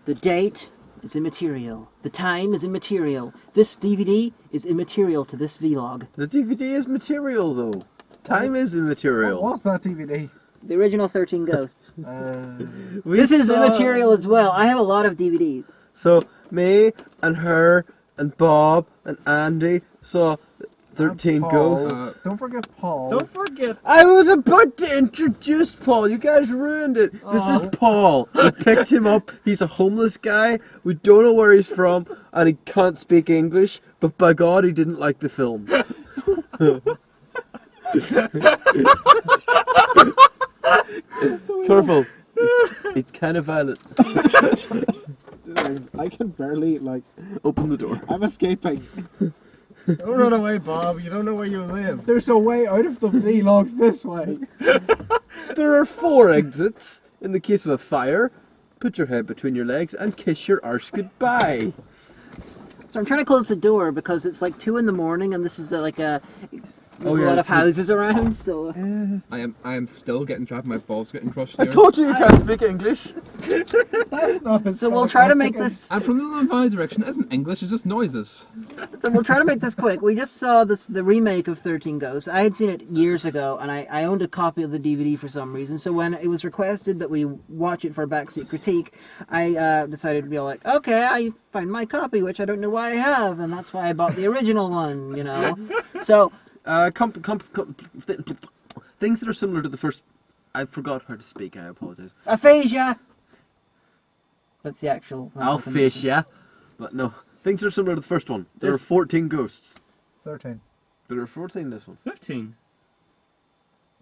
The date is immaterial. The time is immaterial. This DVD is immaterial to this vlog. The DVD is material, though. Time is immaterial. What was that DVD? The original 13 Ghosts. We This is saw- immaterial as well. I have a lot of DVDs. So, me and her and Bob and Andy saw 13 Paul. Ghosts. Don't forget Paul. Don't forget. I was about to introduce Paul. You guys ruined it. This is Paul. We picked him up. He's a homeless guy. We don't know where he's from, and he can't speak English. But by God, he didn't like the film. Careful. It's kind of violent. I can barely, Open the door. I'm escaping. Don't run away, Bob. You don't know where you live. There's a way out of the vlogs this way. There are 4 exits. In the case of a fire, put your head between your legs and kiss your arse goodbye. So I'm trying to close the door because it's like 2 in the morning and this is like a... There's a lot of it's a- houses around, so... I am still getting trapped. My balls getting crushed I here. told you can't speak English. That's not the So we'll try to make this... And from the Little Valley direction, it isn't English, it's just noises. So we'll try to make this quick. We just saw the remake of 13 Ghosts. I had seen it years ago, and I owned a copy of the DVD for some reason. So when it was requested that we watch it for a Backseat critique, I decided to be all like, okay, I find my copy, which I don't know why I have, and that's why I bought the original one, you know. So Things that are similar to the first. I forgot how to speak. I apologize. aphasia. That's the actual. Alphasia, but no. Things that are similar to the first one. There are 14 ghosts. 13. There are 14 in this one. 15.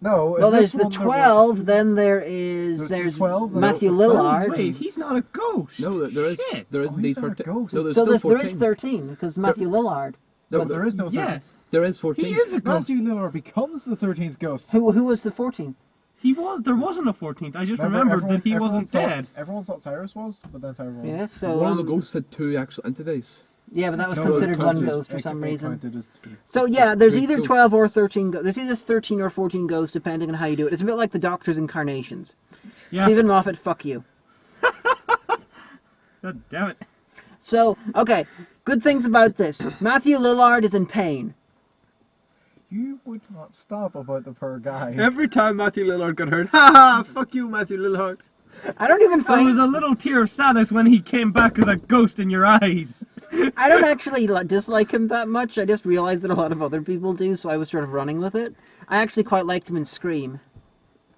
No. Well, in there's this the one, 12. Then there's the 12, then Matthew there's the Lillard. Wait, he's not a ghost. No, there is Shit. there is Oh, indeed he's not a 13. ghost. No, there's So still there is 14. 13 because Matthew Lillard. No, But there is no 13th. Yes. there is 14. He is a ghost. Matthew Lillard becomes the 13th ghost. Who was the 14th? He was. There wasn't a 14th. I just Remember, remembered that he wasn't dead. Everyone thought Cyrus was, but then Cyrus wasn't. Yeah. So One of the ghosts had 2 actual entities. yeah, but that was No, considered it one counted ghost for as- some it reason. counted as 2. So yeah, there's There's either ghosts. 12 or 13 ghosts. There's either 13 or 14 ghosts depending on how you do it. It's a bit like the Doctor's incarnations. Yeah. Stephen Moffat, fuck you. God damn it. So, okay, good things about this. Matthew Lillard is in pain. You would not stop about the poor guy. Every time Matthew Lillard got hurt, ha! Fuck you, Matthew Lillard. I don't even There was find... a little tear of sadness when he came back as a ghost in your eyes. I don't actually dislike him that much. I just realized that a lot of other people do, so I was sort of running with it. I actually quite liked him in Scream.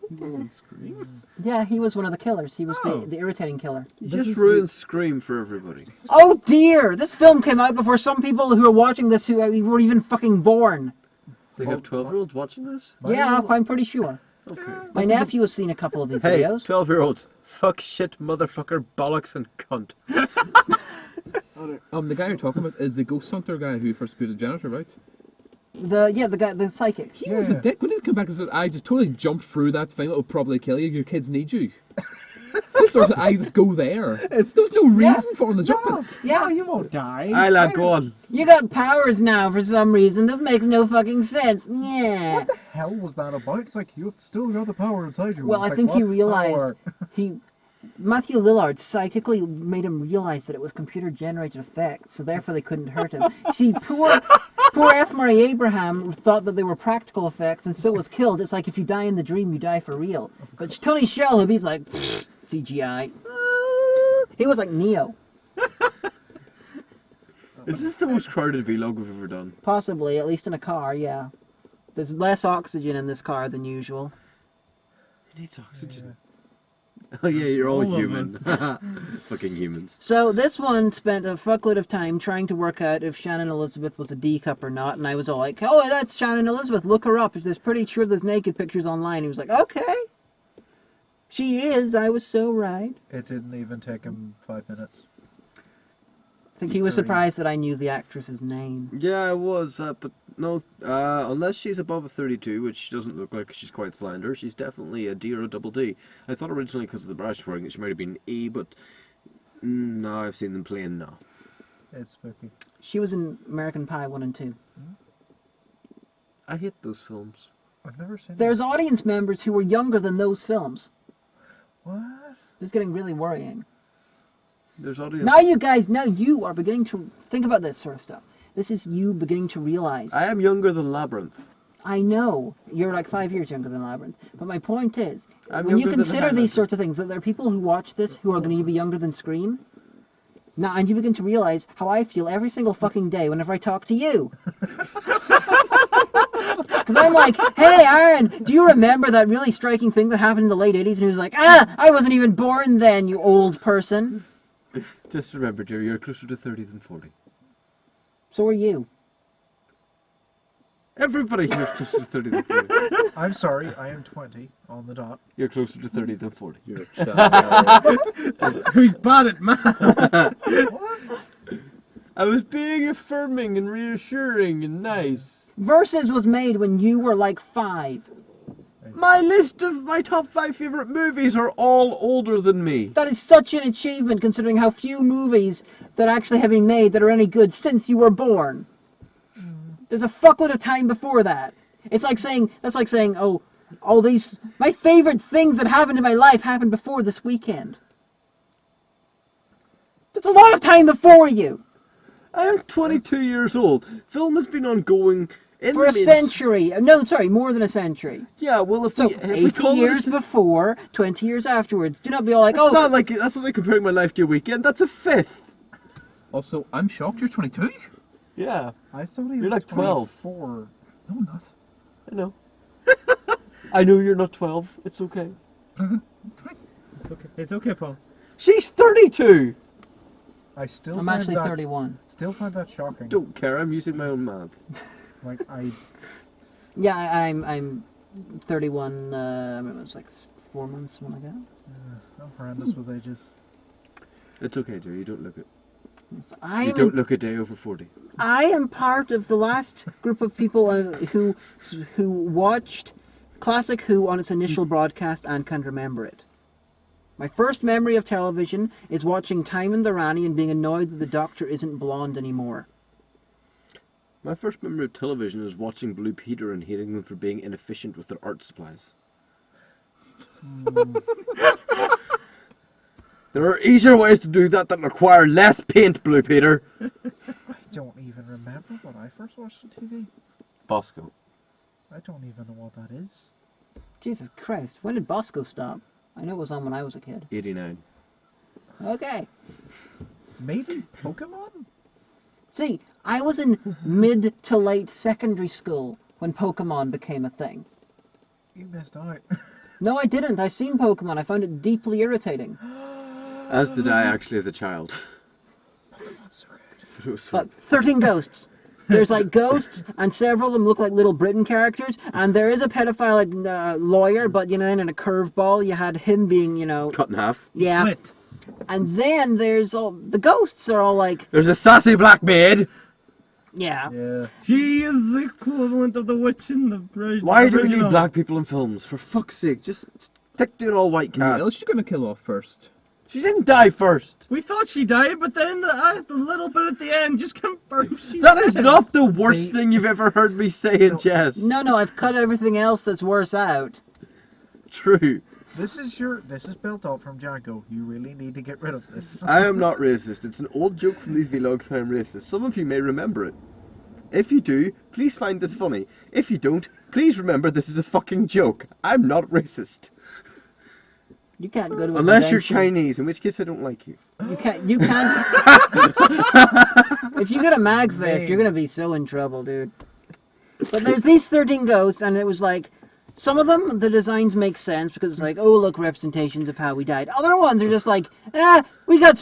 He doesn't scream. Yeah, he was one of the killers. He was Oh. the irritating killer. You This just is ruined Scream for everybody. Oh dear! This film came out before some people who are watching this who weren't even fucking born. They have 12-year-olds watching this? Yeah, I'm pretty sure. Okay. My nephew has seen a couple of these Hey, videos. 12-year-olds. Fuck, shit, motherfucker, bollocks, and cunt. The guy you're talking about is the ghost hunter guy who first appeared as janitor, right? The guy, the psychic. He was a Yeah. dick when he came back and said, I just totally jumped through that thing that will probably kill you. Your kids need you. This sort of, I just go there. There's no reason for him to jump in. Yeah, you won't die. Aye, lad, go on. you got powers now for some reason. This makes no fucking sense. Yeah. What the hell was that about? It's like, you've still got the power inside you. Well, It's I like, think he what realized power? Matthew Lillard psychically made him realize that it was computer generated effects, so therefore they couldn't hurt him. See, poor F. Murray Abraham thought that they were practical effects and so was killed. It's like if you die in the dream, you die for real. But Tony Shalhoub, he's like, CGI. He was like Neo. Is this the most crowded vlog we've ever done? Possibly, at least in a car, yeah. There's less oxygen in this car than usual. It needs oxygen. Oh yeah, you're all All of human. Fucking humans. So this one spent a fuckload of time trying to work out if Shannon Elizabeth was a D cup or not, and I was all like, "Oh, that's Shannon Elizabeth. Look her up. There's pretty sure there's naked pictures online." He was like, "Okay, she is." I was so right. It didn't even take him 5 minutes. I think he was Sorry. surprised that I knew the actress's name. Yeah, I was, but no, unless she's above a 32, which she doesn't look like, she's quite slender, she's definitely a D or a double D. I thought originally because of the brush wearing it, she might have been E, but now I've seen them playing now. It's spooky. She was in American Pie 1 and 2. I hate those films. I've never seen There's it. audience members who were younger than those films. What? This is getting really worrying. There's audience. Now you are beginning to think about this sort of stuff. This is you beginning to realize. I am younger than Labyrinth. I know you're like 5 years younger than Labyrinth, but my point is, I'm when you younger than consider Highlander. these sorts of things, that there are people who watch this who are going to be younger than Scream. Now, and you begin to realize how I feel every single fucking day whenever I talk to you. Because I'm like, hey, Aaron, do you remember that really striking thing that happened in the late 80s? And he was like, I wasn't even born then, you old person. Just remember, dear, you're closer to 30 than 40. So are you. Everybody here is closer to 30 than 40. I'm sorry, I am 20 on the dot. You're closer to 30 than 40. You're a child. Who's bad at math? I was being affirming and reassuring and nice. Versus was made when you were like 5. My list of my top 5 favourite movies are all older than me. That is such an achievement considering how few movies that actually have been made that are any good since you were born. There's a fuckload of time before that. That's like saying, oh, all these, my favorite things that happened in my life happened before this weekend. There's a lot of time before you. I am 22 years old. Film has been ongoing in For the a century. No, sorry, more than a century. Yeah, well, if So, we 80 call years it before, 20 years afterwards. Do not be all like, that's oh, not like that's not like comparing my life to a weekend. That's a fifth. Also, I'm shocked you're 22. Yeah, I thought he You're was like 12. 24. No, I'm not. I know. I know you're not 12. It's okay. It's okay. It's okay, Paul. She's 32. I still I'm find actually that, 31. Still find that shocking. Don't care. I'm using my own maths. Like I, Yeah, I'm 31, it was like 4 months, something like that. I'm horrendous with ages. It's okay, dear. You don't look it. So You don't look a day over 40. I am part of the last group of people who watched Classic Who on its initial broadcast and can remember it. My first memory of television is watching Time in the Rani and being annoyed that the Doctor isn't blonde anymore. My first memory of television is watching Blue Peter and hating them for being inefficient with their art supplies. There are easier ways to do that require less paint, Blue Peter. I don't even remember when I first watched the TV. Bosco. I don't even know what that is. Jesus Christ, when did Bosco stop? I know it was on when I was a kid. 89. Okay. Maybe Pokemon? See, I was in mid to late secondary school when Pokemon became a thing. You missed out. No, I didn't. I've seen Pokemon. I found it deeply irritating. As did I actually as a child. Pokemon's so good. But it was so But 13 ghosts. There's like ghosts, and several of them look like Little Britain characters. And there is a pedophile lawyer, but then in a curveball, you had him being, cut in half. yeah. Split. And then there's all the ghosts are all like, There's a sassy black maid. yeah. Yeah. She is the equivalent of the witch in the original. Why do we need black people in films? For fuck's sake, just stick to an all-white Who cast. else you gonna kill off first? She didn't die first. We thought she died, but then the little bit at the end just confirmed she That is died. not the worst thing you've ever heard me say in jest. No, I've cut everything else that's worse out. True. This is built up from Django. You really need to get rid of this. I am not racist. It's an old joke from these vlogs that I'm racist. Some of you may remember it. If you do, please find this funny. If you don't, please remember this is a fucking joke. I'm not racist. You can't go to a Unless you're convention. Chinese, in which case I don't like you. You can't. If you go to MagFest, you're gonna be so in trouble, dude. But there's these 13 ghosts, and it was like, some of them, the designs make sense because it's like, oh look, representations of how we died. Other ones are just like, we got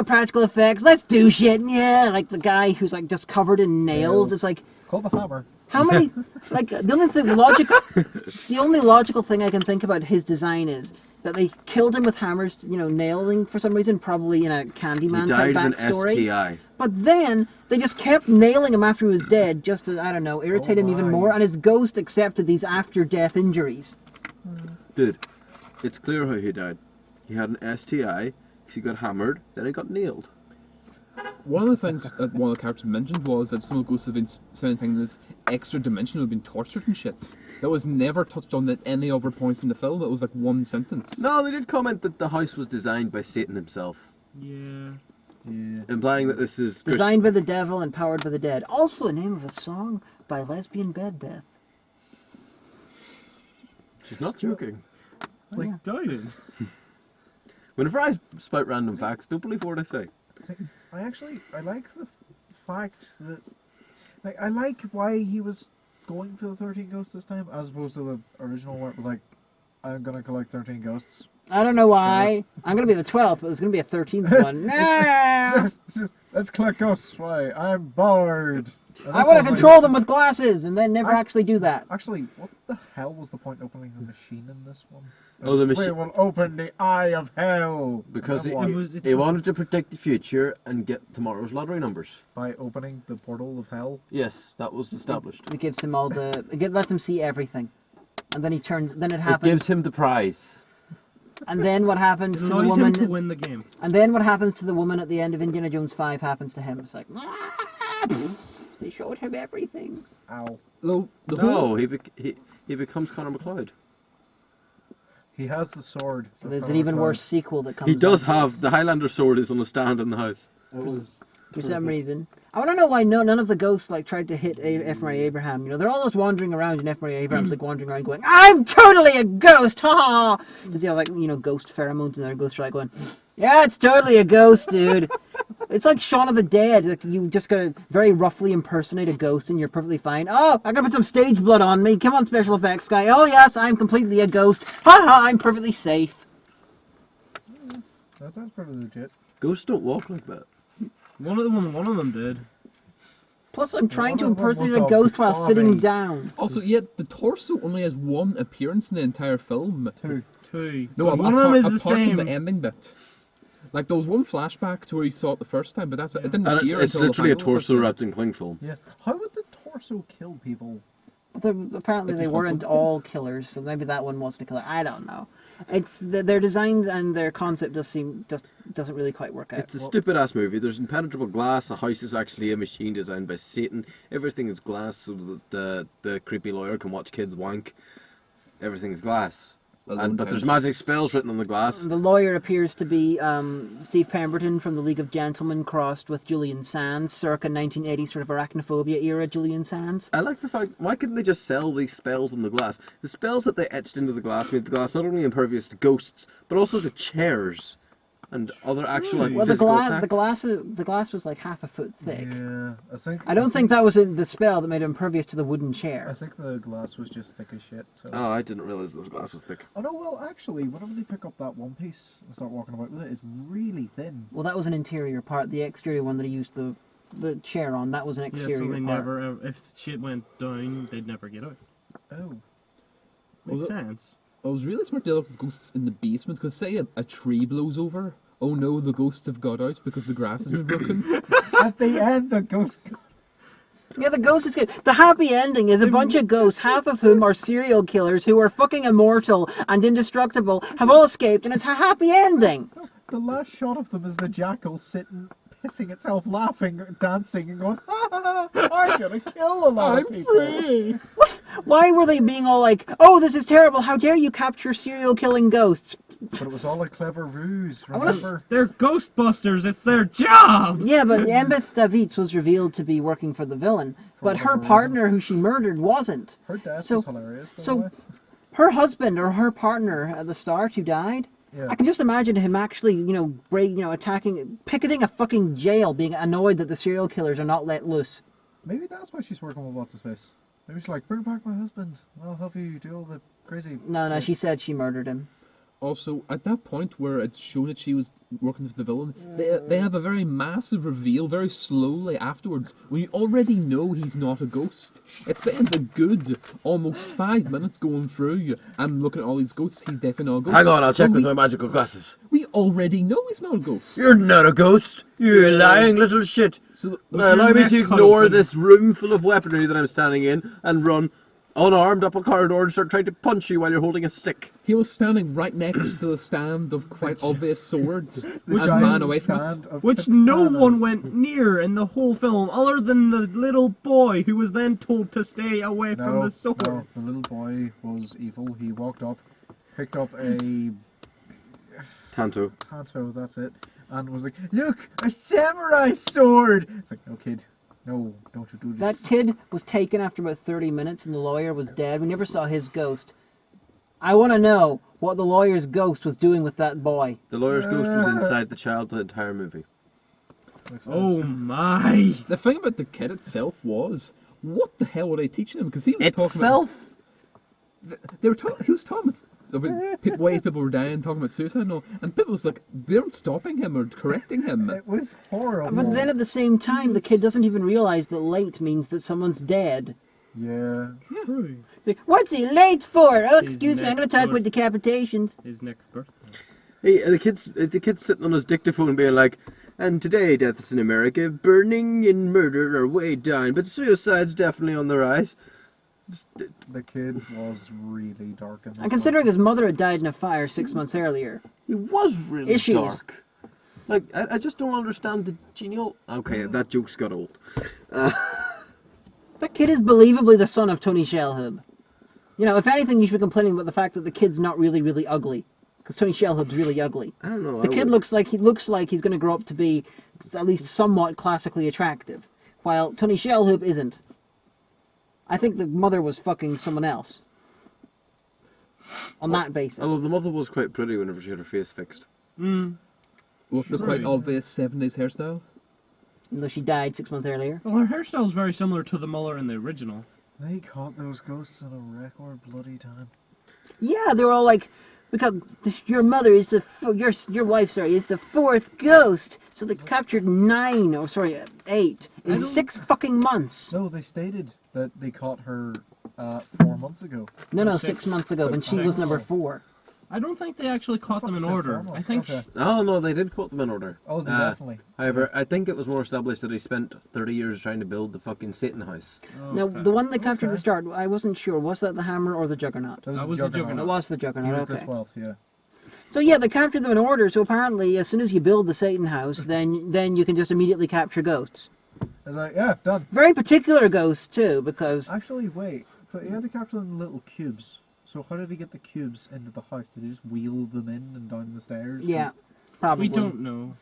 practical effects, let's do shit. Yeah, like the guy who's like just covered in nails. It's like, Call the hammer. how many? Like the only logical thing I can think about his design is that they killed him with hammers, nailing for some reason, probably in a He Candyman died type of an backstory. STI. But then they just kept nailing him after he was dead, just to, I don't know, irritate him even my. more. And his ghost accepted these after-death injuries. Dude, it's clear how he died. He had an STI, because he got hammered, then he got nailed. One of the things that one of the characters mentioned was that some of the ghosts have been saying this extra dimension have been tortured and shit. That was never touched on at any other points in the film. It was like one sentence. No, they did comment that the house was designed by Satan himself. Yeah. Yeah. Implying that this is Designed by the devil and powered by the dead. Also a name of a song by Lesbian Bed Death. She's not joking. Like, doubted. Whenever I spout random facts, don't believe what I say. I like the fact that, like, I like why he was going for the 13 ghosts this time, as opposed to the original where it was like, I'm gonna collect 13 ghosts. I don't know why. I'm going to be the 12th, but there's going to be a 13th one. Nah! Let's collect ghosts. Why? I'm bored. And I this want to one's control them with glasses and then never I- actually do that. Actually, what the hell was the point opening the machine in this one? Oh, the We machine. will open the eye of hell. Because Then what? he wanted to predict the future and get tomorrow's lottery numbers. By opening the portal of hell. Yes, that was established. It gives him all the... It lets him see everything. And then he turns... Then it It happens... gives him the prize. And then what happens It to the allows him woman... to win the game. And then what happens to the woman at the end of Indiana Jones 5 happens to him. It's like... They showed him everything. Ow. The No, whole, he becomes Connor McLeod. He has the sword. So there's an even worse sequel that comes He does out. have the Highlander sword is on a stand in the house. For some reason. I want to know why none of the ghosts like tried to hit F. Murray Abraham. You know, they're all just wandering around, and F. Murray Abraham's like wandering around going, "I'm totally a ghost!" Ha ha! Does he have like ghost pheromones, and their ghosts are like going, "Yeah, it's totally a ghost, dude." It's like Shaun of the Dead. Like you just gotta very roughly impersonate a ghost, and you're perfectly fine. Oh, I gotta put some stage blood on me. Come on, special effects guy. Oh yes, I'm completely a ghost. Ha ha! I'm perfectly safe. That sounds pretty legit. Ghosts don't walk like that. One of them did. Plus, I'm trying to One of them impersonate was a a ghost while sitting body. down. also, yet the torso only has one appearance in the entire film. Two. No, But one of them is the apart same. from the ending bit. Like there was one flashback to where he saw it the first time, but that's it. Didn't And appear it's until the literally a final torso bit. wrapped in cling film. Yeah. How would the torso kill people? Apparently Like they the weren't Hulk all killers, so maybe that one wasn't a killer. I don't know. It's their design and their concept doesn't really quite work out. It's a stupid ass movie. There's impenetrable glass. The house is actually a machine designed by Satan. Everything is glass so that the creepy lawyer can watch kids wank. Everything is glass. Alone But there's time. magic spells written on the glass. The lawyer appears to be Steve Pemberton from the League of Gentlemen crossed with Julian Sands, circa 1980 sort of arachnophobia era Julian Sands. I like the fact, why couldn't they just sell these spells on the glass? The spells that they etched into the glass made the glass not only impervious to ghosts, but also to chairs and other actual like, Well, the physical glass attacks. the glass was like half a foot thick. Yeah, I don't think that was the spell that made it impervious to the wooden chair. I think the glass was just thick as shit. So. Oh, I didn't realize this glass was thick. Oh no, well actually, whenever they pick up that one piece and start walking about with it, it's really thin. Well, that was an interior part. The exterior one that he used the chair on, that was an Yeah, exterior so they part. never, if shit went down, they'd never get out. Oh. Makes Was it- sense. I was really smart to look at ghosts in the basement because say a tree blows over. Oh no, the ghosts have got out because the grass has been broken. At the end, the ghost. Yeah, the ghost is good. The happy ending is a bunch of ghosts, half of whom are serial killers who are fucking immortal and indestructible, have all escaped, and it's a happy ending. The last shot of them is the jackal sitting, pissing itself, laughing, dancing, and going, "Ha ha ha! I'm gonna kill a lot I'm of people." free. Why were they being all like, "Oh, this is terrible! How dare you capture serial killing ghosts?" But it was all a clever ruse. wanna Remember? They're Ghostbusters. It's their job. Yeah, but Embeth Davids was revealed to be working for the villain, but her whatever partner, who she murdered, wasn't. Her death So- was hilarious. By the So, way. her husband or her partner at the start who died. Yeah. I can just imagine him actually, attacking, picketing a fucking jail, being annoyed that the serial killers are not let loose. Maybe that's why she's working with what's his face. Maybe she's like, "Bring back my husband. I'll help you do all the crazy." No, shit." she said she murdered him. Also, at that point where it's shown that she was working with the villain, they have a very massive reveal very slowly afterwards when you already know he's not a ghost. It spends a good almost 5 minutes going through. I'm looking at all these ghosts, he's definitely not a ghost. Hang on, I'll check But with my magical glasses. we already know he's not a ghost. You're not a ghost. You're a lying little shit. So Allow me to Remake ignore content. this room full of weaponry that I'm standing in and run unarmed up a corridor and start trying to punch you while you're holding a stick. he was standing right next to the stand of quite obvious swords The and giant ran away from it. stand of Which no katanas. one went near in the whole film, other than the little boy who was then told to stay away from the sword. No, the little boy was evil. He walked up, picked up a Tanto. tanto, that's it, and was like, "Look, a samurai sword!" It's like, no, kid. No, don't you do That this. kid was taken after about 30 minutes and the lawyer was dead. We never saw his ghost. I want to know what the lawyer's ghost was doing with that boy. The lawyer's ghost was inside the child the entire movie. Makes sense. Oh my! The thing about the kid itself was, what the hell were they teaching him? Because he was talking Itself? about... He was talking about ways people were dying, talking about suicide and all, and people was like, they weren't stopping him or correcting him. It was horrible. But then at the same time, the kid doesn't even realize that late means that someone's dead. Yeah. True. Like, what's he late for? Oh, His excuse me, I'm going next to talk about birth- decapitations. His next birthday. Hey, the kid's sitting on his dictaphone being like, and today deaths in America, burning and murder are way down, but suicide's definitely on the rise. The kid was really dark in this And considering his mother had died in a fire 6 months earlier, He was really Issues. dark. Like, I just don't understand the genial... Okay, that joke's got old. that kid is believably the son of Tony Shalhoub. You know, if anything, you should be complaining about the fact that the kid's not really, really ugly. Because Tony Shalhoub's really ugly. I don't know. The kid looks like he's going to grow up to be at least somewhat classically attractive, while Tony Shalhoub isn't. I think the mother was fucking someone else. On that basis. Although the mother was quite pretty whenever she had her face fixed. With the quite obvious 70s hairstyle. Even though she died 6 months earlier. Well, her hairstyle's very similar to the Muller in the original. They caught those ghosts in a record bloody time. Yeah, they were all like, because your mother is your wife, sorry, is the fourth ghost. So they captured 8 in 6 fucking months. No, they stated that they caught her 4 months ago. No, 6 6 months ago when she was number 4. I don't think they actually caught them in Fuck, order. said I think okay. Oh, no, they did quote them in order. Oh, they definitely. However, I think it was more established that he spent 30 years trying to build the fucking Satan house. Now, the one they captured at the start, I wasn't sure, was that the Hammer or the Juggernaut? That was the It Juggernaut. was the He Juggernaut, was the okay. 12th, yeah. So yeah, they captured them in order, so apparently as soon as you build the Satan house, then you can just immediately capture ghosts. I was like, yeah, done. Very particular ghosts too, because Actually, wait. But he had to capture them in little cubes. So how did he get the cubes into the house? Did he just wheel them in and down the stairs? yeah, probably. We don't know.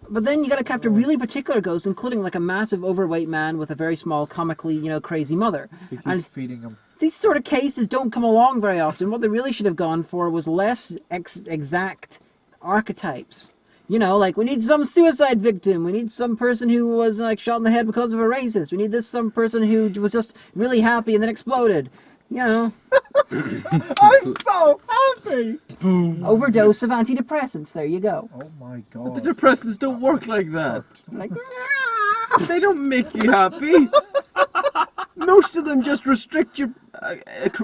But then you got to capture really particular ghosts, including like a massive overweight man with a very small, comically, crazy mother. He keeps And feeding them. these sort of cases don't come along very often. What they really should have gone for was less exact archetypes. You know, like we need some suicide victim. We need some person who was like shot in the head because of a racist. We need some person who was just really happy and then exploded. You know, I'm so happy! overdose of antidepressants. There you go. Oh my The god. depressants don't work like that. Like, They don't make you happy. Most of them just restrict your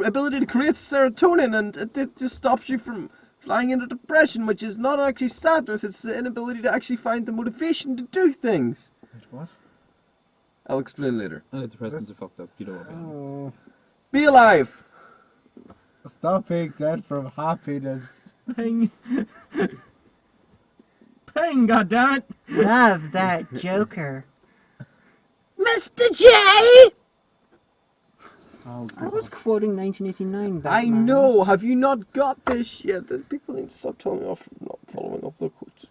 ability to create serotonin, and it just stops you from flying into depression, which is not actually sadness, it's the inability to actually find the motivation to do things. Wait, what? I'll explain later. Antidepressants are fucked up. You know what I mean. Be alive! Stop being dead from happiness. Ping. Ping, goddammit! love that Joker, Mr. J. Oh, I was quoting 1989 I Batman. know, have you not got this yet? Then people need to stop telling me off for not following up their quotes.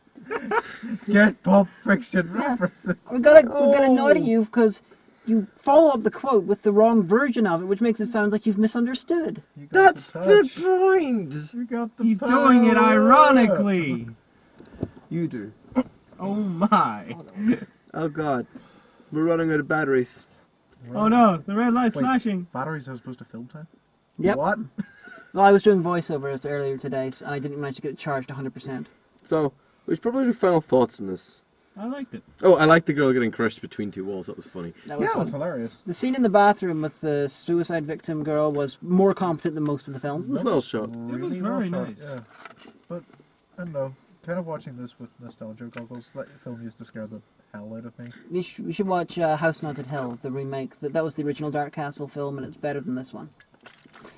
Get Pulp Fiction Yeah. references. We got annoyed at you because you follow up the quote with the wrong version of it, which makes it sound like you've misunderstood. You got That's the the touch. point! You got the He's doing it power. ironically. You do. Oh my. Oh god. We're running out of batteries. Oh no, the red light's Wait. flashing. Batteries as opposed to film time? Yep. What? Well, I was doing voiceovers earlier today, and I didn't manage to get it charged 100%. So, we should probably do final thoughts on this. I liked it. Oh, I like the girl getting crushed between two walls, that was funny. That was Yeah, it was fun. hilarious. The scene in the bathroom with the suicide victim girl was more competent than most of the film. It was well shot. Really very well shot, nice. Yeah. But, I don't know. Kind of watching this with nostalgia goggles, that film used to scare the hell out of me. We should watch House Haunted Hill, the remake. That was the original Dark Castle film, and it's better than this one.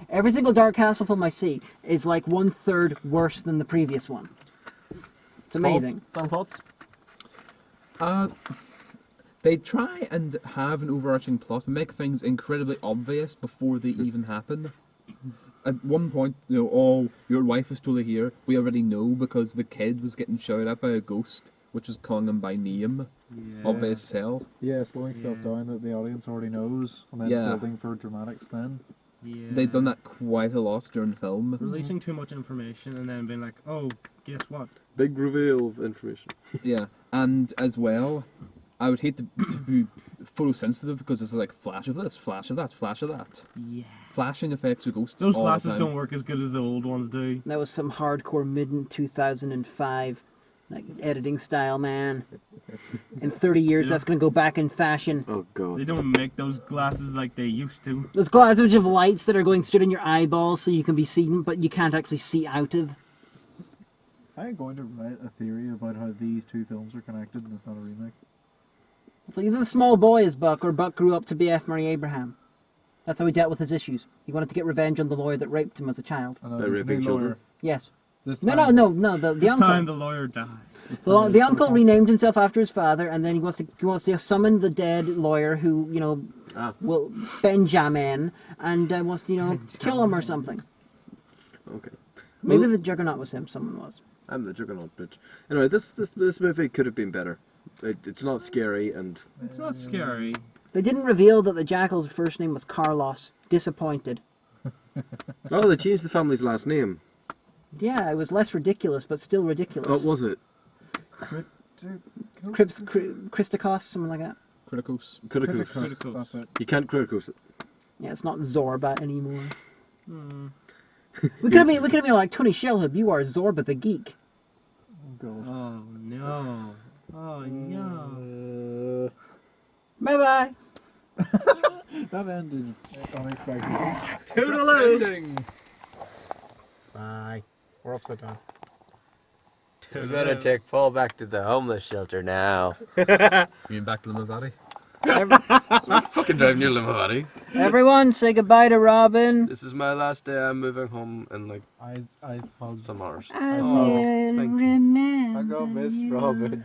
Every single Dark Castle film I see is like 1/3 worse than the previous one. It's amazing. Final thoughts? They try and have an overarching plot, make things incredibly obvious before they even happen. At one point, oh, your wife is totally here. We already know because the kid was getting shouted at by a ghost which is calling him by name. Yeah. Obvious as hell. Yeah, slowing stuff Yeah. down that the audience already knows, and then Yeah. building for dramatics then. Yeah. They've done that quite a lot during the film. Releasing too much information and then being like, oh, guess what? Big reveal of information. Yeah, and as well, I would hate to be photosensitive because it's like flash of this, flash of that, flash of that. Yeah. Flashing effects of ghosts. Those all the glasses time. don't work as good as the old ones do. That was some hardcore mid 2005 like editing style, man. In 30 years, Yeah. that's going to go back in fashion. Oh god. They don't make those glasses like they used to. Those glasses of lights that are going straight in your eyeballs so you can be seen, but you can't actually see out of. I'm going to write a theory about how these two films are connected, and it's not a remake. So either the small boy is Buck, or Buck grew up to be F. Murray Abraham. That's how he dealt with his issues. He wanted to get revenge on the lawyer that raped him as a child. And By there's a raping new children? lawyer. Yes. This No, time- the This uncle. time the lawyer died. The uncle renamed himself after his father, and then he wants to summon the dead lawyer who, will Benjamin, and wants to, kill him or something. Okay. Maybe Well- the Juggernaut was him. Someone was. I'm the juggernaut bitch. Anyway, this movie could have been better. It's not scary, and It's not scary. They didn't reveal that the Jackal's first name was Carlos. Disappointed. oh, they changed the family's last name. Yeah, it was less ridiculous, but still ridiculous. What was it? Christakos, something like that. Criticos. Criticus. Criticus. That's it. You can't criticus it. Yeah, it's not Zorba anymore. We could have been like Tony Shelhub. You are Zorba the geek. Oh, God. Oh no. Oh no. Bye bye. That ended unexpectedly. Toodaloo. Bye. We're upside down. We're gonna take Paul back to the homeless shelter now. You mean back to Limavady? Fucking drive near Limavady. Everyone, say goodbye to Robyn. This is my last day. I'm moving home in like I hugged. some hours. I will thank you. remember I go miss Robyn.